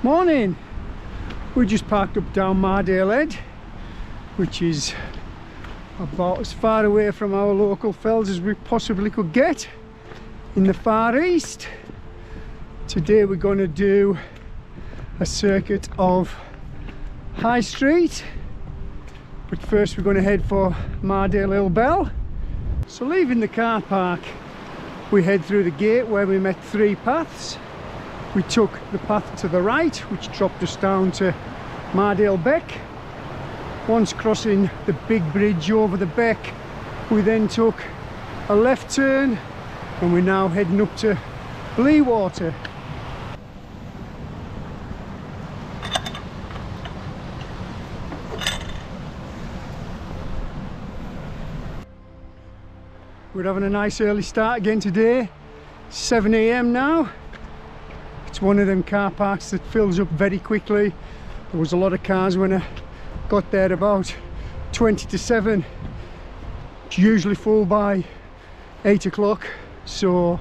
Morning! We just parked up down Mardale End, which is about as far away from our local fells as we possibly could get in the far east. Today we're going to do a circuit of High Street, but first we're going to head for Mardale Ill Bell. So leaving the car park, we head through the gate where we met three paths. We took the path to the right, which dropped us down to Mardale Beck. Once crossing the big bridge over the beck, we then took a left turn and we're now heading up to Blea Water. We're having a nice early start again today. 7 AM now. It's one of them car parks that fills up very quickly. There was a lot of cars when I got there about 20 to 7. It's usually full by 8 o'clock, so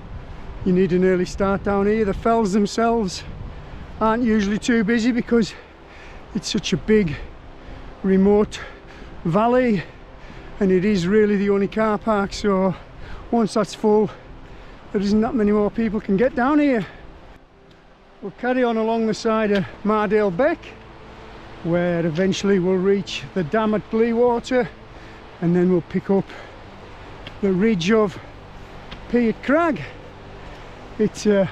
you need an early start down here. The fells themselves aren't usually too busy because it's such a big remote valley, and it is really the only car park, so once that's full there isn't that many more people can get down here. We'll carry on along the side of Mardale Beck, where eventually we'll reach the dam at Blea Water, and then we'll pick up the ridge of Piot Crag. It's a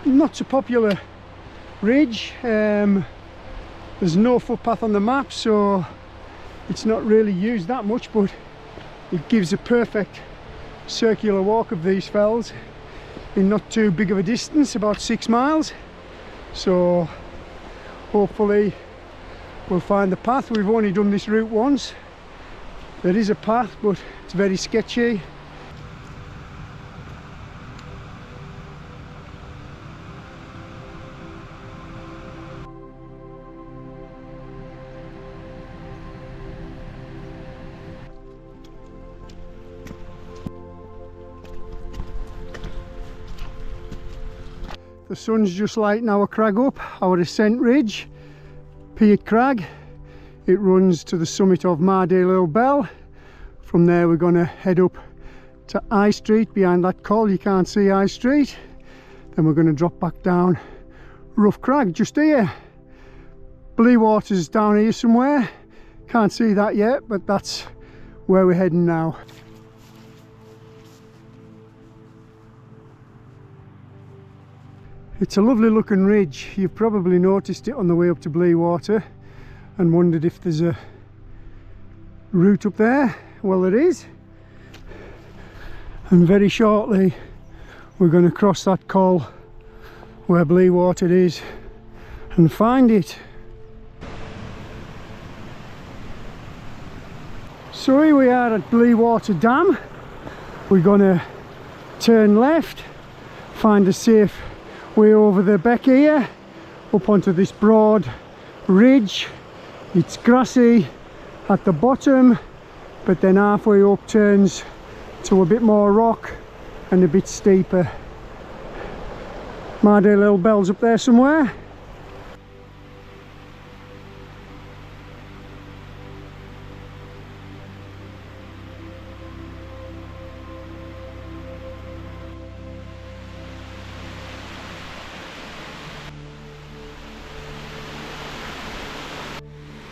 not so popular ridge. There's no footpath on the map, so it's not really used that much, but it gives a perfect circular walk of these fells in not too big of a distance, about 6 miles. So hopefully we'll find the path. We've only done this route once. There is a path, but it's very sketchy. The sun's just lighting our crag up, our ascent ridge, Piot Crag. It runs to the summit of Mardale Ill Bell. From there we're going to head up to High Street. Behind that col you can't see High Street. Then we're going to drop back down Rough Crag just here. Blea Waters down here somewhere. Can't see that yet, but that's where we're heading now. It's a lovely looking ridge. You've probably noticed it on the way up to Blea Water and wondered if there's a route up there. Well, there is. And very shortly we're going to cross that col where Blea Water is and find it. So here we are at Blea Water Dam. We're going to turn left, find a safe way over the beck here, up onto this broad ridge. It's grassy at the bottom, but then halfway up turns to a bit more rock and a bit steeper. Mardale Ill Bell's up there somewhere.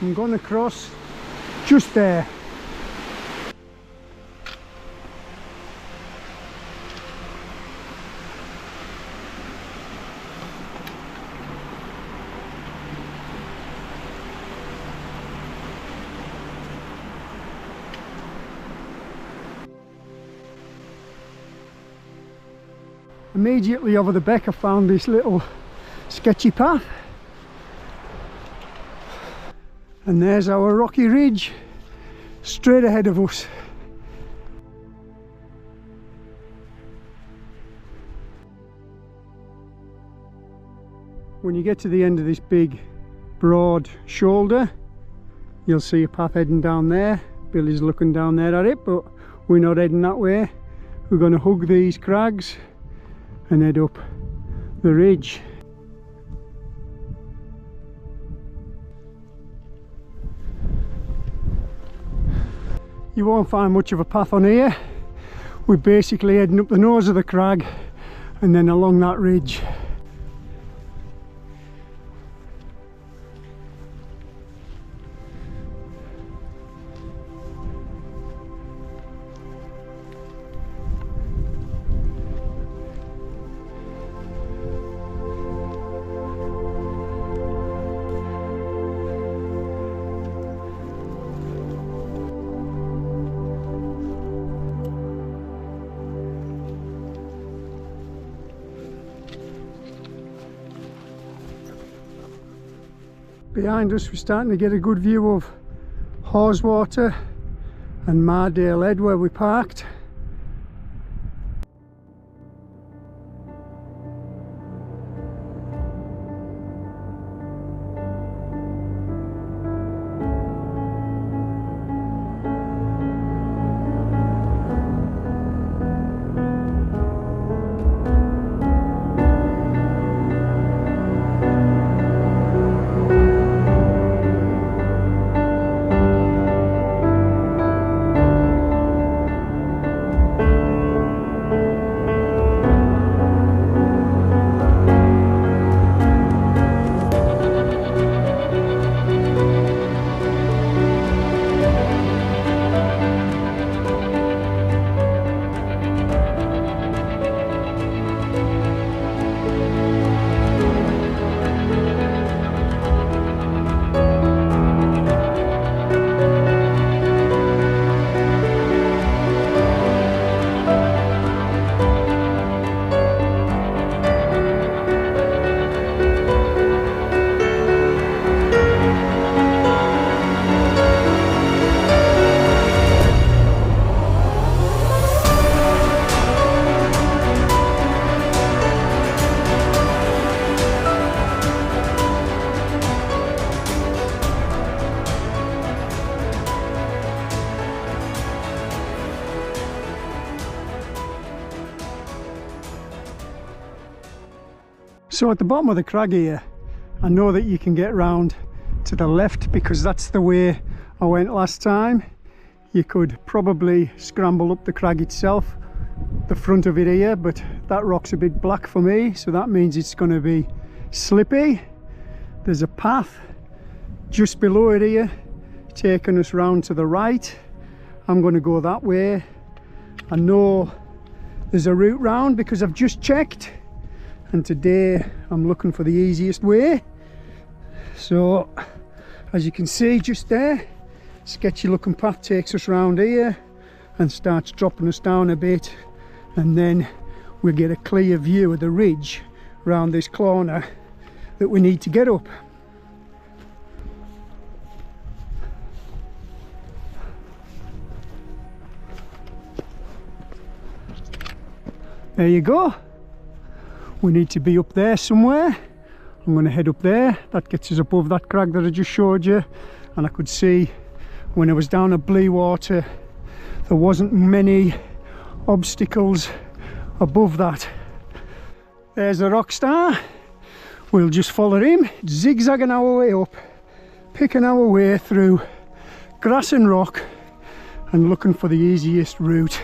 I'm going to cross just there. Immediately over the beck I found this little sketchy path. And there's our rocky ridge straight ahead of us. When you get to the end of this big broad shoulder, you'll see a path heading down there. Billy's looking down there at it, but we're not heading that way. We're going to hug these crags and head up the ridge. you won't find much of a path on here. We're basically heading up the nose of the crag and then along that ridge. Behind us we're starting to get a good view of Haweswater and Mardale End where we parked. So at the bottom of the crag here, I know that you can get round to the left because that's the way I went last time. You could probably scramble up the crag itself, the front of it here, but that rock's a bit black for me, so that means it's going to be slippy. There's a path just below it here, taking us round to the right. I'm going to go that way. I know there's a route round because I've just checked, and today I'm looking for the easiest way. So as you can see just there, sketchy looking path takes us round here and starts dropping us down a bit, and then we'll get a clear view of the ridge round this corner that we need to get up. There you go. We need to be up there somewhere. I'm going to head up there. That gets us above that crag that I just showed you, and I could see when I was down at Blea Water there wasn't many obstacles above that. There's a rock star. We'll just follow him, zigzagging our way up, picking our way through grass and rock and looking for the easiest route.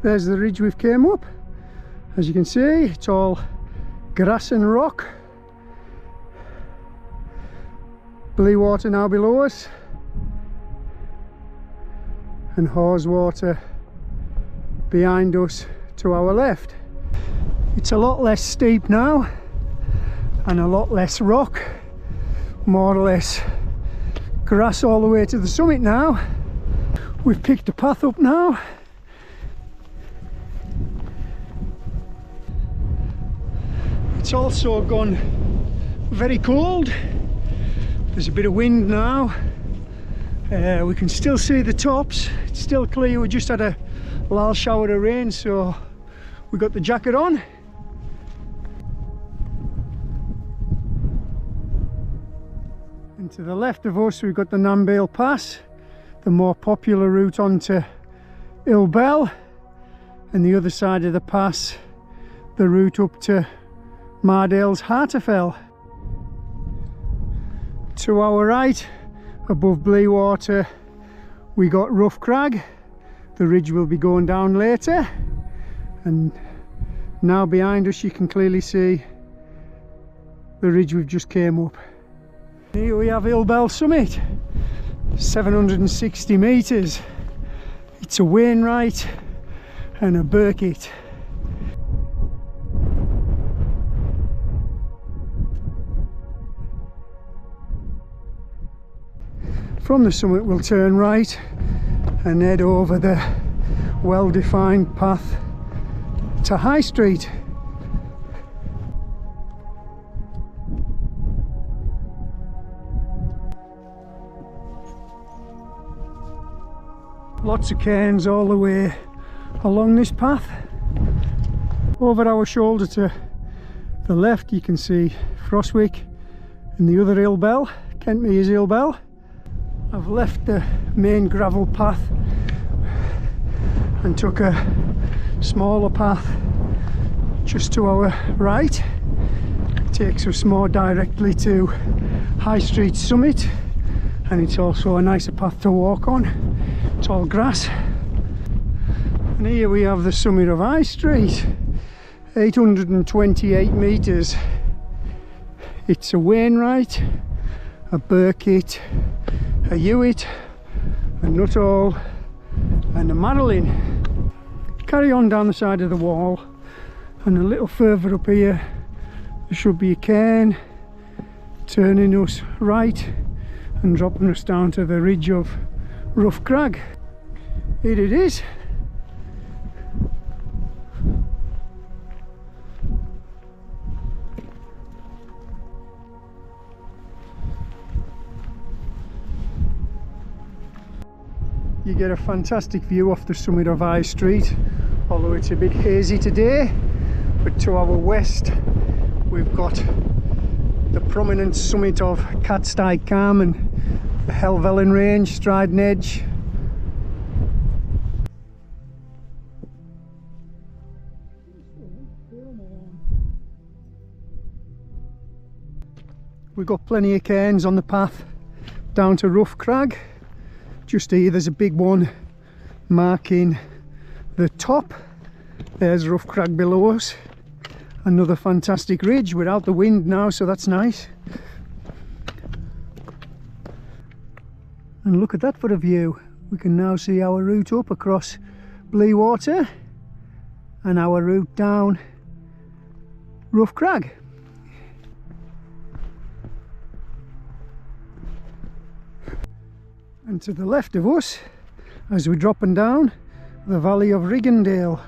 There's the ridge we've came up. As you can see, it's all grass and rock. Blea Water now below us, and Haweswater behind us to our left. It's a lot less steep now and a lot less rock, more or less grass all the way to the summit now. We've picked a path up now. It's also gone very cold. There's a bit of wind now. We can still see the tops. It's still clear. We just had a little shower of rain, so we got the jacket on. And to the left of us we've got the Nan Bield Pass, the more popular route onto Ill Bell, and the other side of the pass, the route up to Mardale's Harter Fell. To our right, above Blea Water, we got Rough Crag. The ridge will be going down later, and now behind us you can clearly see the ridge we've just came up. Here we have Ill Bell summit, 760 metres. It's a Wainwright and a Burkitt. From the summit we'll turn right and head over the well-defined path to High Street. Lots of cairns all the way along this path. Over our shoulder to the left you can see Frostwick and the other Ill Bell, Kentmere's Ill Bell. I've left the main gravel path and took a smaller path just to our right. It takes us more directly to High Street summit, and it's also a nicer path to walk on. It's all grass. And here we have the summit of High Street, 828 metres. It's a Wainwright, a Burkitt, a Hewitt, a Nuttall and a Mardale. Carry on down the side of the wall, and a little further up here there should be a cairn turning us right and dropping us down to the ridge of Rough Crag. Here it is. You get a fantastic view off the summit of High Street, although it's a bit hazy today. But to our west we've got the prominent summit of Catsteig Cam and the Helvellyn Range, Striding Edge. We've got plenty of cairns on the path down to Rough Crag. Just here there's a big one marking the top. There's Rough Crag below us. Another fantastic ridge. We're out the wind now, so that's nice. And look at that for a view. We can now see our route up across Blea Water and our route down Rough Crag. And to the left of us, as we're dropping down, the valley of Riggindale.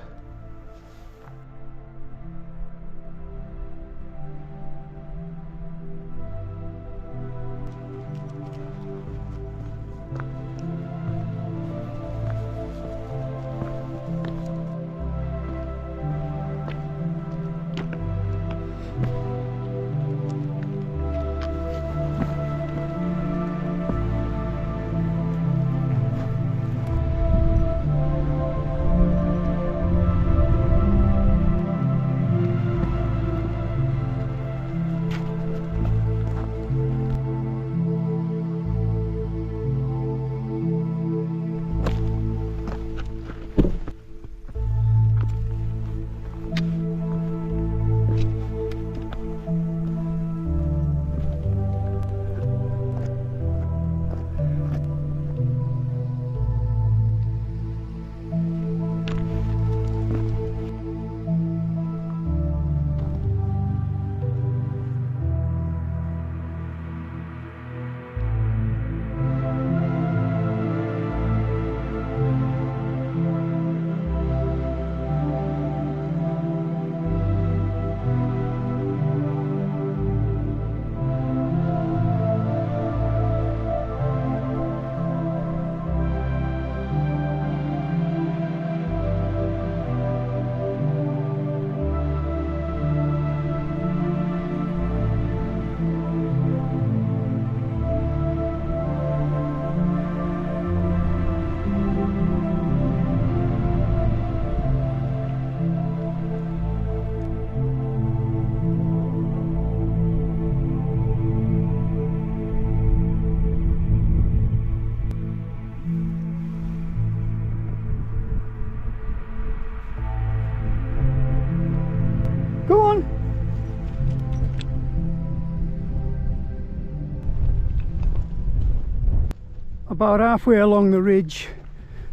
About halfway along the ridge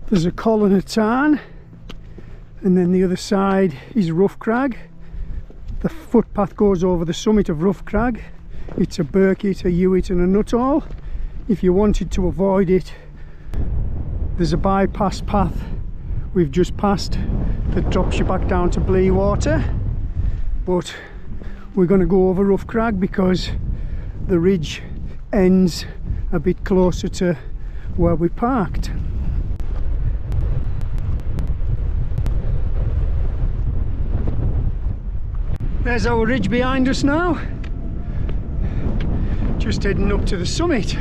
there's a column of tarn, and then the other side is Rough Crag. The footpath goes over the summit of Rough Crag. It's a Burkitt, a Hewitt and a Nuttall. If you wanted to avoid it, there's a bypass path we've just passed that drops you back down to Blea Water, but we're going to go over Rough Crag because the ridge ends a bit closer to where we parked. There's our ridge behind us now, just heading up to the summit.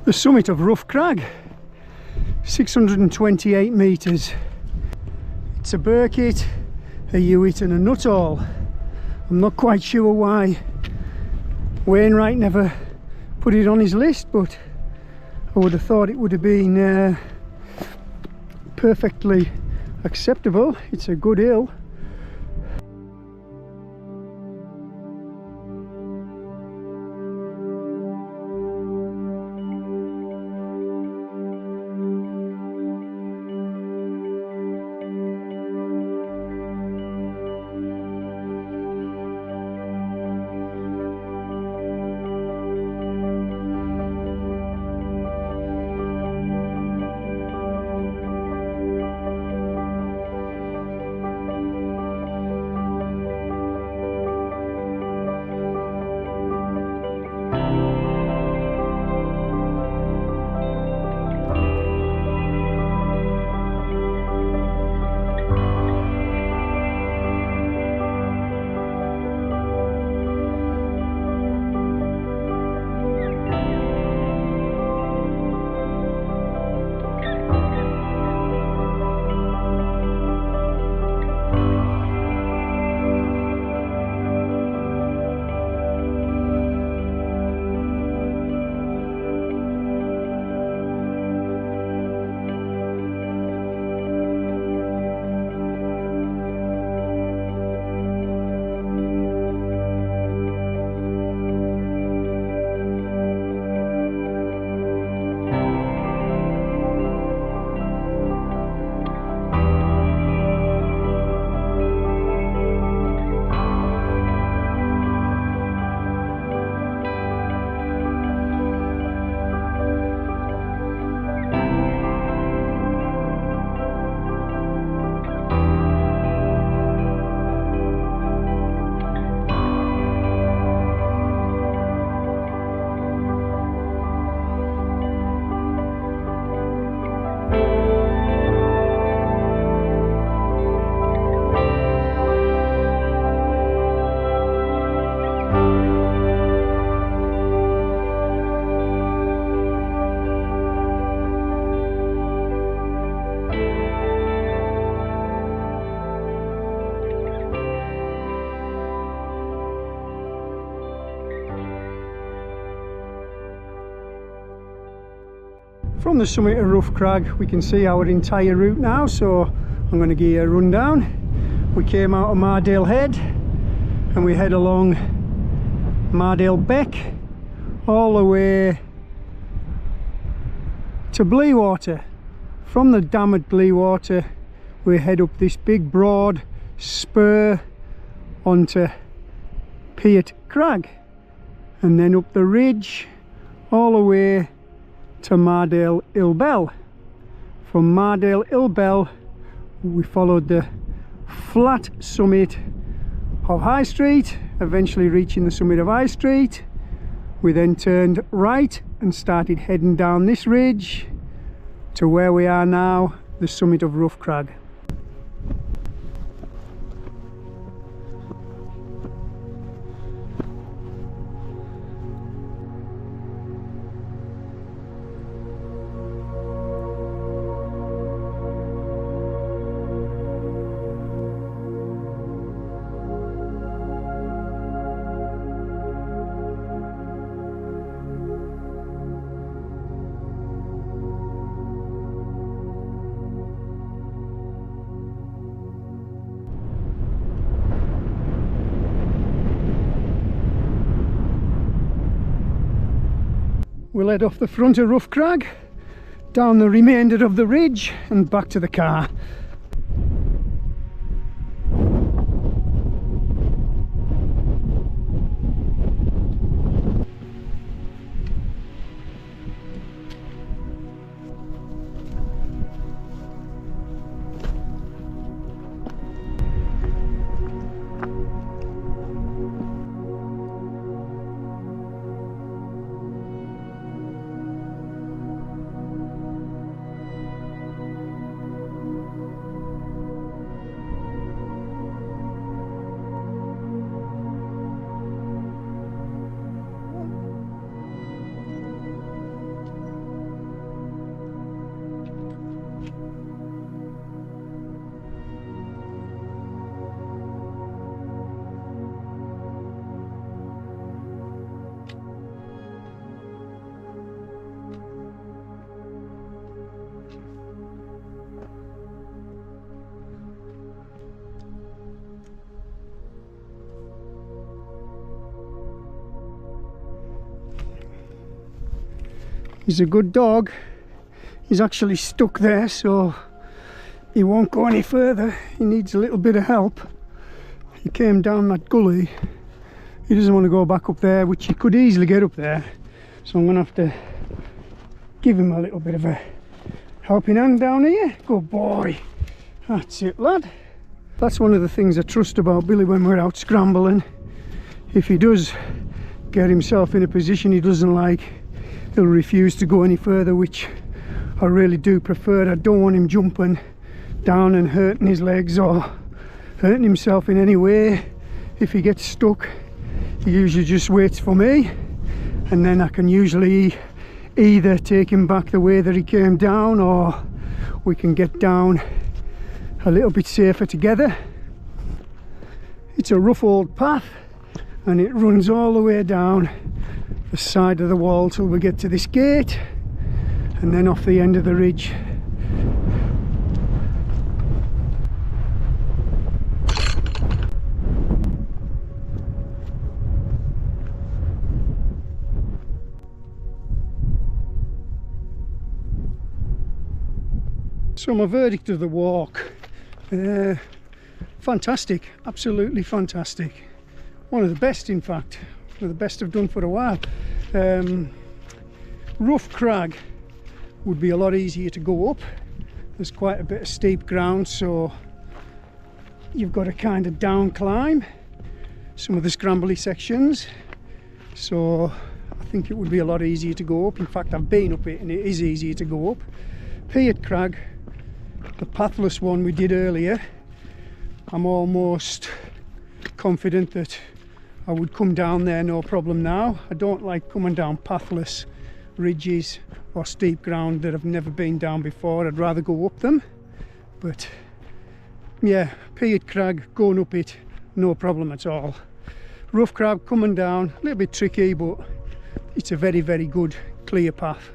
The summit of Rough Crag, 628 metres. It's a Burkitt, a Hewitt and a Nuttall. I'm not quite sure why Wainwright never put it on his list, but I would have thought it would have been perfectly acceptable. It's a good hill. From the summit of Rough Crag we can see our entire route now, so I'm going to give you a rundown. We came out of Mardale Head and we head along Mardale Beck all the way to Blea Water. From the dam at Blea Water we head up this big broad spur onto Piot Crag and then up the ridge all the way to Mardale Ill Bell. From Mardale Ill Bell we followed the flat summit of High Street, eventually reaching the summit of High Street. We then turned right and started heading down this ridge to where we are now, the summit of Rough Crag. we'll head off the front of Rough Crag, down the remainder of the ridge and back to the car. He's a good dog. He's actually stuck there, so he won't go any further. He needs a little bit of help. He came down that gully. He doesn't want to go back up there, which he could easily get up there. So I'm going to have to give him a little bit of a helping hand down here. Good boy. That's it, lad. That's one of the things I trust about Billy when we're out scrambling. If he does get himself in a position he doesn't like, he'll refuse to go any further, which I really do prefer. I don't want him jumping down and hurting his legs or hurting himself in any way. If he gets stuck, he usually just waits for me, and then I can usually either take him back the way that he came down, or we can get down a little bit safer together. It's a rough old path and it runs all the way down the side of the wall till we get to this gate, and then off the end of the ridge. So my verdict of the walk, fantastic, absolutely fantastic. One of the best, in fact. One of the best I've done for a while. Rough Crag would be a lot easier to go up. There's quite a bit of steep ground, so you've got to kind of down climb some of the scrambly sections. So I think it would be a lot easier to go up. In fact, I've been up it and it is easier to go up. Piot Crag, the pathless one we did earlier, I'm almost confident that I would come down there no problem now. I don't like coming down pathless ridges or steep ground that I've never been down before. I'd rather go up them. But yeah, Piot Crag, going up it, no problem at all. Rough Crag coming down, a little bit tricky, but it's a very, very good clear path.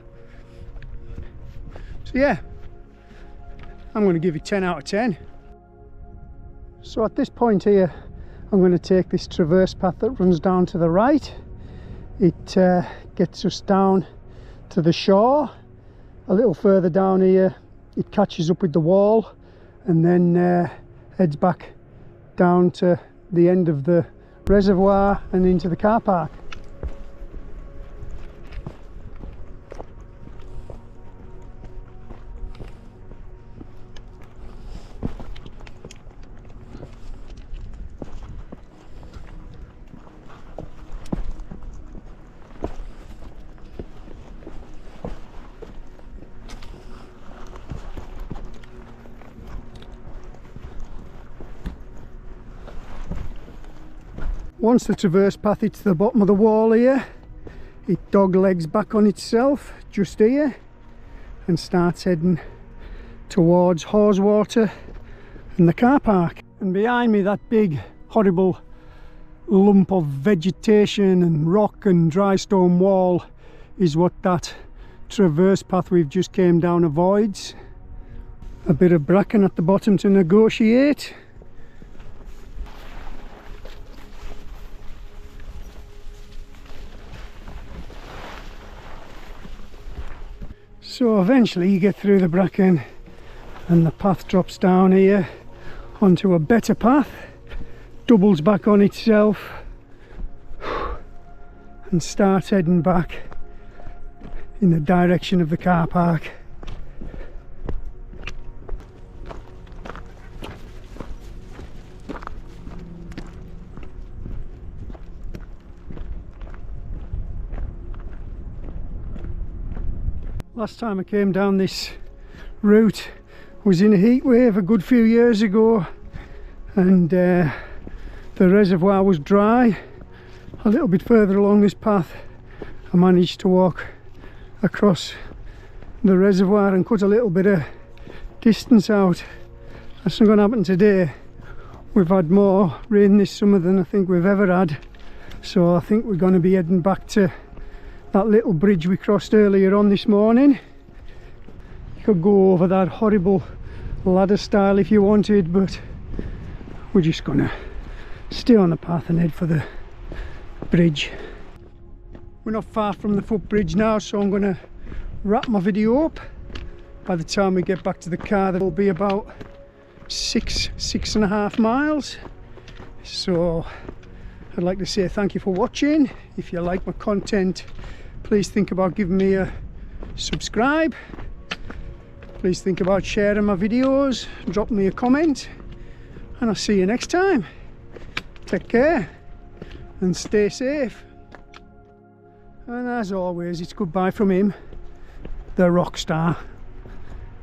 So yeah, I'm going to give it 10 out of 10. So at this point here, I'm going to take this traverse path that runs down to the right. It gets us down to the shore. A little further down here, it catches up with the wall and then heads back down to the end of the reservoir and into the car park. Once the traverse path hits the bottom of the wall here, it dog legs back on itself just here and starts heading towards Haweswater and the car park. And behind me, that big horrible lump of vegetation and rock and dry stone wall is what that traverse path we've just came down avoids. A bit of bracken at the bottom to negotiate. So eventually you get through the bracken and the path drops down here onto a better path, doubles back on itself and starts heading back in the direction of the car park. Last time I came down this route was in a heat wave a good few years ago, and the reservoir was dry. A little bit further along this path I managed to walk across the reservoir and cut a little bit of distance out. That's not going to happen today. We've had more rain this summer than I think we've ever had, so I think we're going to be heading back to that little bridge we crossed earlier on this morning. You could go over that horrible ladder style if you wanted, but we're just gonna stay on the path and head for the bridge. We're not far from the footbridge now, so I'm gonna wrap my video up. By the time we get back to the car, that'll be about 6.5 miles. So I'd like to say thank you for watching. If you like my content, please think about giving me a subscribe. Please think about sharing my videos, drop me a comment, and I'll see you next time. Take care and stay safe. And as always, it's goodbye from him, the rock star,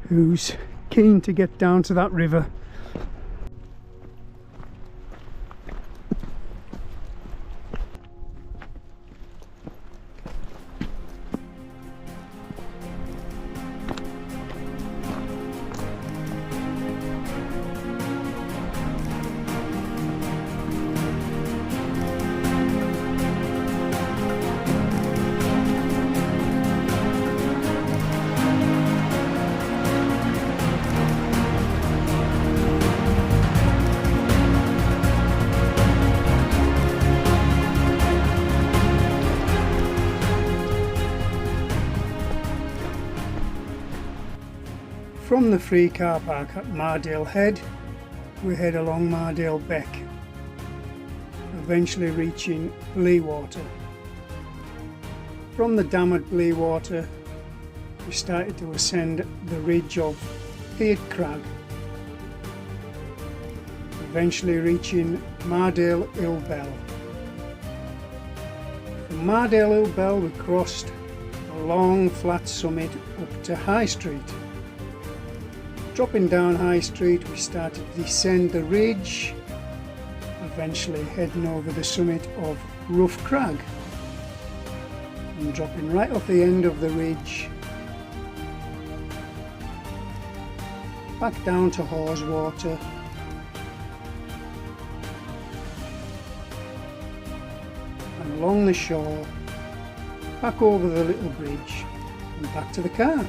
who's keen to get down to that river. From the free car park at Mardale Head, we head along Mardale Beck, eventually reaching Blea Water. From the dam at Blea Water, we started to ascend the ridge of Piot Crag, eventually reaching Mardale Ill Bell. From Mardale Ill Bell we crossed a long flat summit up to High Street. Dropping down High Street, we started to descend the ridge, eventually heading over the summit of Harter Crag, and dropping right off the end of the ridge, back down to Haweswater, and along the shore, back over the little bridge, and back to the car.